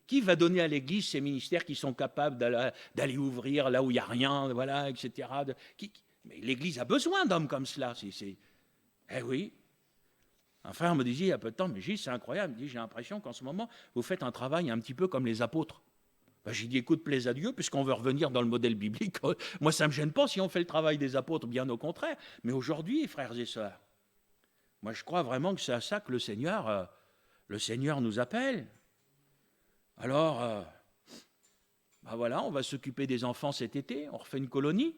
Qui va donner à l'Église ces ministères qui sont capables d'aller ouvrir là où il n'y a rien, voilà, etc. Mais l'Église a besoin d'hommes comme cela. Eh oui. Un frère me disait il y a peu de temps, mais c'est incroyable, il me dit, j'ai l'impression qu'en ce moment, vous faites un travail un petit peu comme les apôtres. J'ai dit, écoute, plaise à Dieu, puisqu'on veut revenir dans le modèle biblique. Moi, ça ne me gêne pas si on fait le travail des apôtres, bien au contraire. Mais aujourd'hui, frères et sœurs, moi, je crois vraiment que c'est à ça que le Seigneur nous appelle. Alors, voilà, on va s'occuper des enfants cet été, on refait une colonie.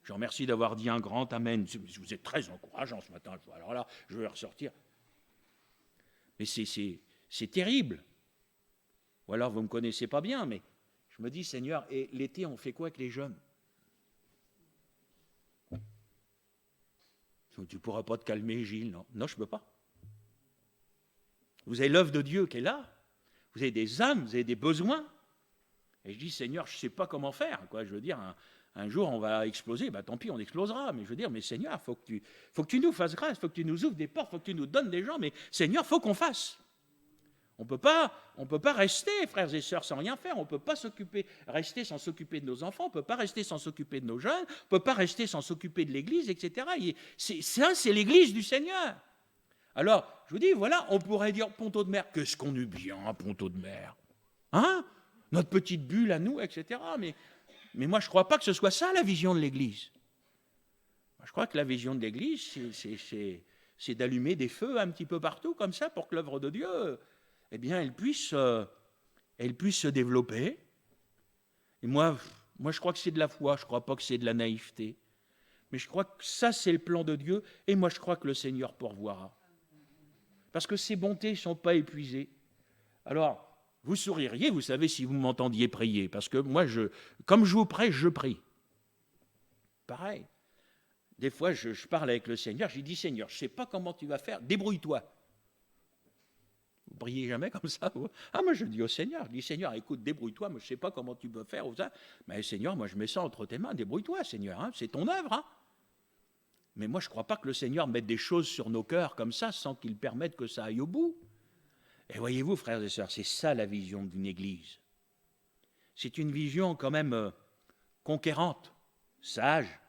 Je vous remercie d'avoir dit un grand amen. Vous êtes très encourageant ce matin. Alors là, je vais ressortir. Mais c'est terrible. Ou alors vous ne me connaissez pas bien, mais je me dis, Seigneur, et l'été, on fait quoi avec les jeunes? Tu ne pourras pas te calmer, Gilles. Non, non, je ne peux pas. Vous avez l'œuvre de Dieu qui est là. Vous avez des âmes, vous avez des besoins. Et je dis, Seigneur, je ne sais pas comment faire. Quoi. Je veux dire, un jour, on va exploser. Ben, tant pis, on explosera. Mais je veux dire, mais Seigneur, faut que tu nous fasses grâce. Il faut que tu nous ouvres des portes. Il faut que tu nous donnes des gens. Mais Seigneur, il faut qu'on fasse. On ne peut pas rester, frères et sœurs, sans rien faire. On ne peut pas rester sans s'occuper de nos enfants. On ne peut pas rester sans s'occuper de nos jeunes. On ne peut pas rester sans s'occuper de l'Église, etc. C'est l'Église du Seigneur. Alors, je vous dis, voilà, on pourrait dire Ponto de Mer. Qu'est-ce qu'on eut bien à Ponto de Mer? Hein? Notre petite bulle à nous, etc. Mais moi, je ne crois pas que ce soit ça, la vision de l'Église. Moi, je crois que la vision de l'Église, c'est d'allumer des feux un petit peu partout, comme ça, pour que l'œuvre de Dieu, eh bien, elle puisse se développer. Et moi, je crois que c'est de la foi, je ne crois pas que c'est de la naïveté. Mais je crois que ça, c'est le plan de Dieu, et moi, je crois que le Seigneur pourvoira. Parce que ses bontés ne sont pas épuisées. Alors, vous souririez, vous savez, si vous m'entendiez prier, parce que moi, comme je vous prêche, je prie. Pareil. Des fois, je parle avec le Seigneur, je lui dis, Seigneur, je ne sais pas comment tu vas faire, débrouille-toi. Vous priez jamais comme ça? Ah, moi, je dis au Seigneur, je dis, Seigneur, écoute, débrouille-toi, moi, je ne sais pas comment tu peux faire. Mais Seigneur, moi, je mets ça entre tes mains, débrouille-toi, Seigneur, hein, c'est ton œuvre. Hein. Mais moi, je ne crois pas que le Seigneur mette des choses sur nos cœurs comme ça, sans qu'il permette que ça aille au bout. Et voyez-vous, frères et sœurs, c'est ça la vision d'une Église. C'est une vision quand même conquérante, sage,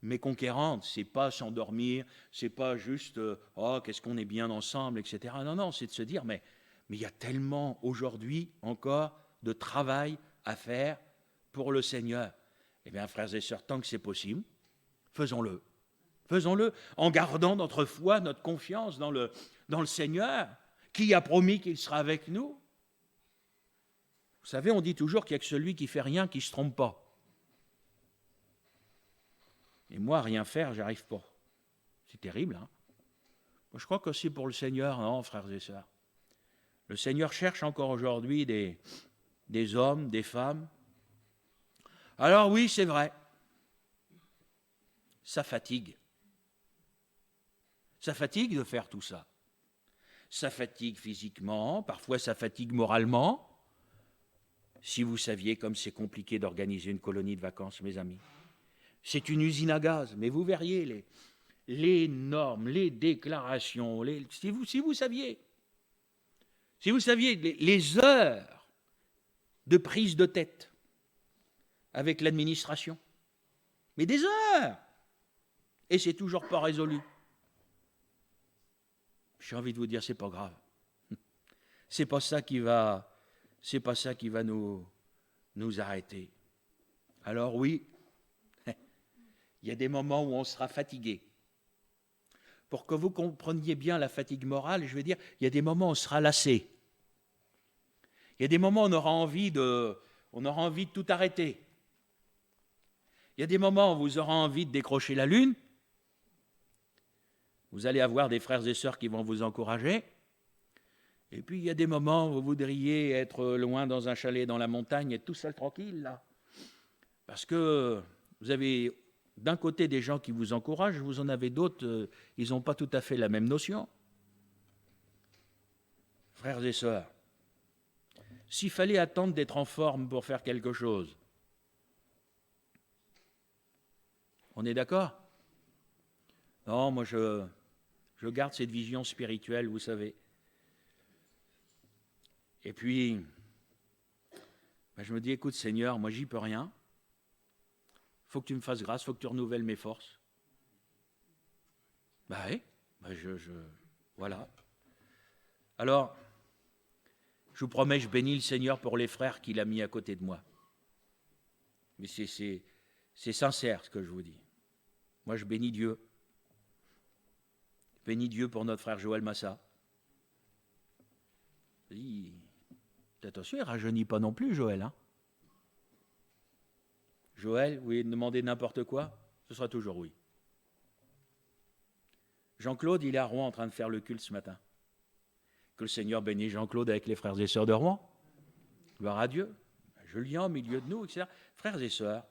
mais conquérante. C'est pas s'endormir, c'est pas juste oh qu'est-ce qu'on est bien ensemble, etc. Non, non, c'est de se dire mais il y a tellement aujourd'hui encore de travail à faire pour le Seigneur. Eh bien, frères et sœurs, tant que c'est possible, faisons-le. Faisons-le en gardant notre foi, notre confiance dans le Seigneur, qui a promis qu'il sera avec nous. Vous savez, on dit toujours qu'il n'y a que celui qui ne fait rien qui ne se trompe pas. Et moi, rien faire, j'n'y arrive pas. C'est terrible, hein? Moi, je crois que c'est pour le Seigneur, non, frères et sœurs. Le Seigneur cherche encore aujourd'hui des hommes, des femmes. Alors oui, c'est vrai, ça fatigue. Ça fatigue de faire tout ça. Ça fatigue physiquement, parfois ça fatigue moralement. Si vous saviez comme c'est compliqué d'organiser une colonie de vacances, mes amis. C'est une usine à gaz, mais vous verriez les normes, les déclarations, si vous saviez les heures de prise de tête avec l'administration, mais des heures, et c'est toujours pas résolu. J'ai envie de vous dire, c'est pas grave. C'est pas ça qui va nous arrêter. Alors oui, il y a des moments où on sera fatigué. Pour que vous compreniez bien la fatigue morale, je veux dire, il y a des moments où on sera lassé. Il y a des moments où on aura envie de tout arrêter. Il y a des moments où vous aurez envie de décrocher la lune. Vous allez avoir des frères et sœurs qui vont vous encourager. Et puis, il y a des moments où vous voudriez être loin dans un chalet dans la montagne, être tout seul tranquille, là. Parce que vous avez d'un côté des gens qui vous encouragent, vous en avez d'autres, ils n'ont pas tout à fait la même notion. Frères et sœurs, s'il fallait attendre d'être en forme pour faire quelque chose, on est d'accord? Non, moi je garde cette vision spirituelle, vous savez. Et puis, je me dis, écoute Seigneur, moi j'y peux rien. Il faut que tu me fasses grâce, il faut que tu renouvelles mes forces. Oui, voilà. Alors, je vous promets, je bénis le Seigneur pour les frères qu'il a mis à côté de moi. Mais c'est sincère ce que je vous dis. Moi, je bénis Dieu. Je bénis Dieu pour notre frère Joël Massa. Attention, il ne rajeunit pas non plus, Joël. Hein. Joël, vous voulez demander n'importe quoi, ce sera toujours oui. Jean-Claude, il est à Rouen en train de faire le culte ce matin. Que le Seigneur bénisse Jean-Claude avec les frères et sœurs de Rouen. Gloire à Dieu. Julien au milieu de nous, etc. Frères et sœurs,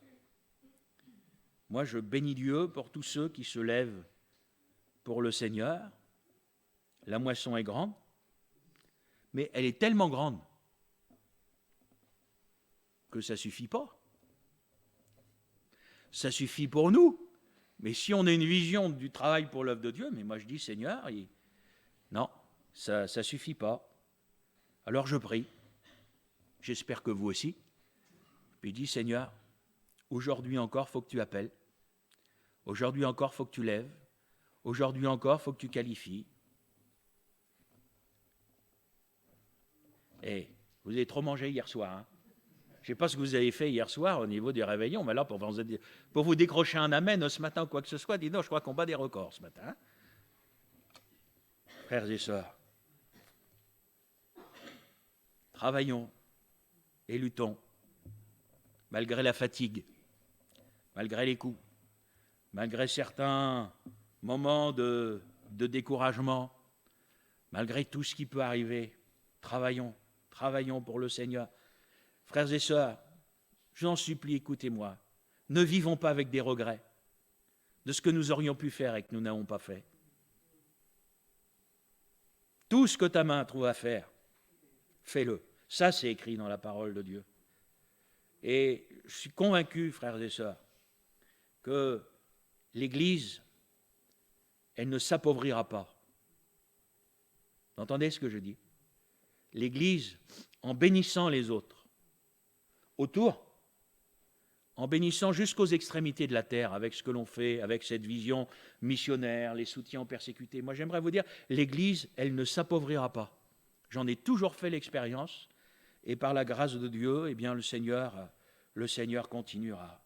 moi je bénis Dieu pour tous ceux qui se lèvent pour le Seigneur. La moisson est grande, mais elle est tellement grande que ça ne suffit pas. Ça suffit pour nous. Mais si on a une vision du travail pour l'œuvre de Dieu, mais moi je dis, Seigneur, non, ça ne suffit pas. Alors je prie, j'espère que vous aussi. Puis je dis, Seigneur, aujourd'hui encore, il faut que tu appelles. Aujourd'hui encore, il faut que tu lèves. Aujourd'hui encore, il faut que tu qualifies. Et vous avez trop mangé hier soir. Hein? Je ne sais pas ce que vous avez fait hier soir au niveau du réveillon, mais là, pour vous décrocher un amen ce matin ou quoi que ce soit, dis non, je crois qu'on bat des records ce matin. Hein? Frères et sœurs, travaillons et luttons, malgré la fatigue, malgré les coups, malgré certains moments de découragement, malgré tout ce qui peut arriver. Travaillons pour le Seigneur. Frères et sœurs, je vous en supplie, écoutez-moi. Ne vivons pas avec des regrets de ce que nous aurions pu faire et que nous n'avons pas fait. Tout ce que ta main trouve à faire, fais-le. Ça, c'est écrit dans la parole de Dieu. Et je suis convaincu, frères et sœurs, que l'Église, elle ne s'appauvrira pas. Vous entendez ce que je dis? L'Église, en bénissant les autres, autour, en bénissant jusqu'aux extrémités de la terre avec ce que l'on fait, avec cette vision missionnaire, les soutiens aux persécutés. Moi, j'aimerais vous dire, l'Église, elle ne s'appauvrira pas. J'en ai toujours fait l'expérience, et par la grâce de Dieu, eh bien, le Seigneur continuera.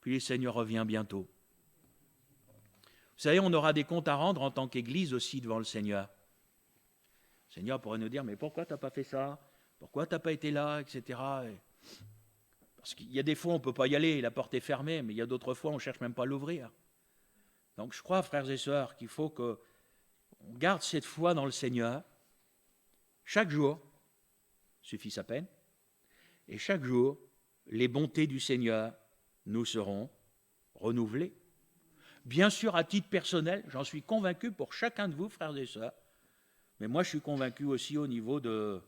Puis le Seigneur revient bientôt. Vous savez, on aura des comptes à rendre en tant qu'Église aussi devant le Seigneur. Le Seigneur pourrait nous dire, mais pourquoi tu n'as pas fait ça? Pourquoi tu n'as pas été là, etc. Parce qu'il y a des fois, on ne peut pas y aller, la porte est fermée, mais il y a d'autres fois, on ne cherche même pas à l'ouvrir. Donc je crois, frères et sœurs, qu'il faut qu'on garde cette foi dans le Seigneur. Chaque jour suffit sa peine, et chaque jour, les bontés du Seigneur nous seront renouvelées. Bien sûr, à titre personnel, j'en suis convaincu pour chacun de vous, frères et sœurs, mais moi je suis convaincu aussi au niveau de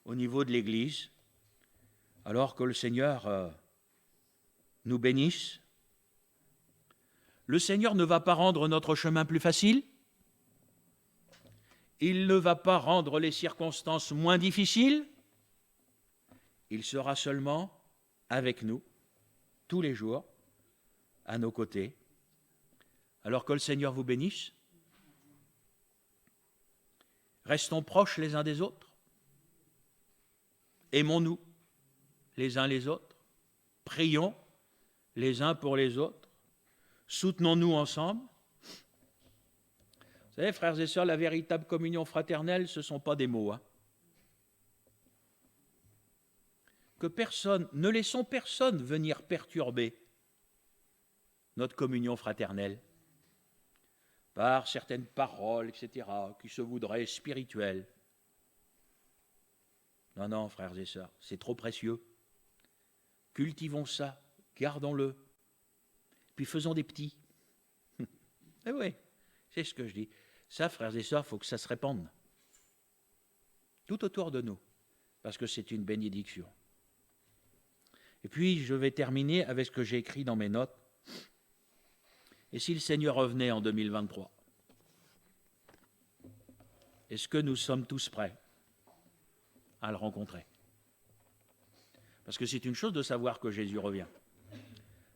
l'Église, alors que le Seigneur nous bénisse. Le Seigneur ne va pas rendre notre chemin plus facile, il ne va pas rendre les circonstances moins difficiles, il sera seulement avec nous, tous les jours, à nos côtés. Alors que le Seigneur vous bénisse, restons proches les uns des autres, aimons-nous les uns les autres, prions les uns pour les autres, soutenons-nous ensemble. Vous savez, frères et sœurs, la véritable communion fraternelle, ce ne sont pas des mots. Hein. Ne laissons personne venir perturber notre communion fraternelle par certaines paroles, etc., qui se voudraient spirituelles. Non, non, frères et sœurs, c'est trop précieux. Cultivons ça, gardons-le, puis faisons des petits. Eh oui, c'est ce que je dis. Ça, frères et sœurs, il faut que ça se répande tout autour de nous, parce que c'est une bénédiction. Et puis, je vais terminer avec ce que j'ai écrit dans mes notes. Et si le Seigneur revenait en 2023, est-ce que nous sommes tous prêts à le rencontrer? Parce que c'est une chose de savoir que Jésus revient.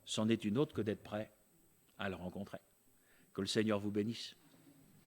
C'en est une autre que d'être prêt à le rencontrer. Que le Seigneur vous bénisse.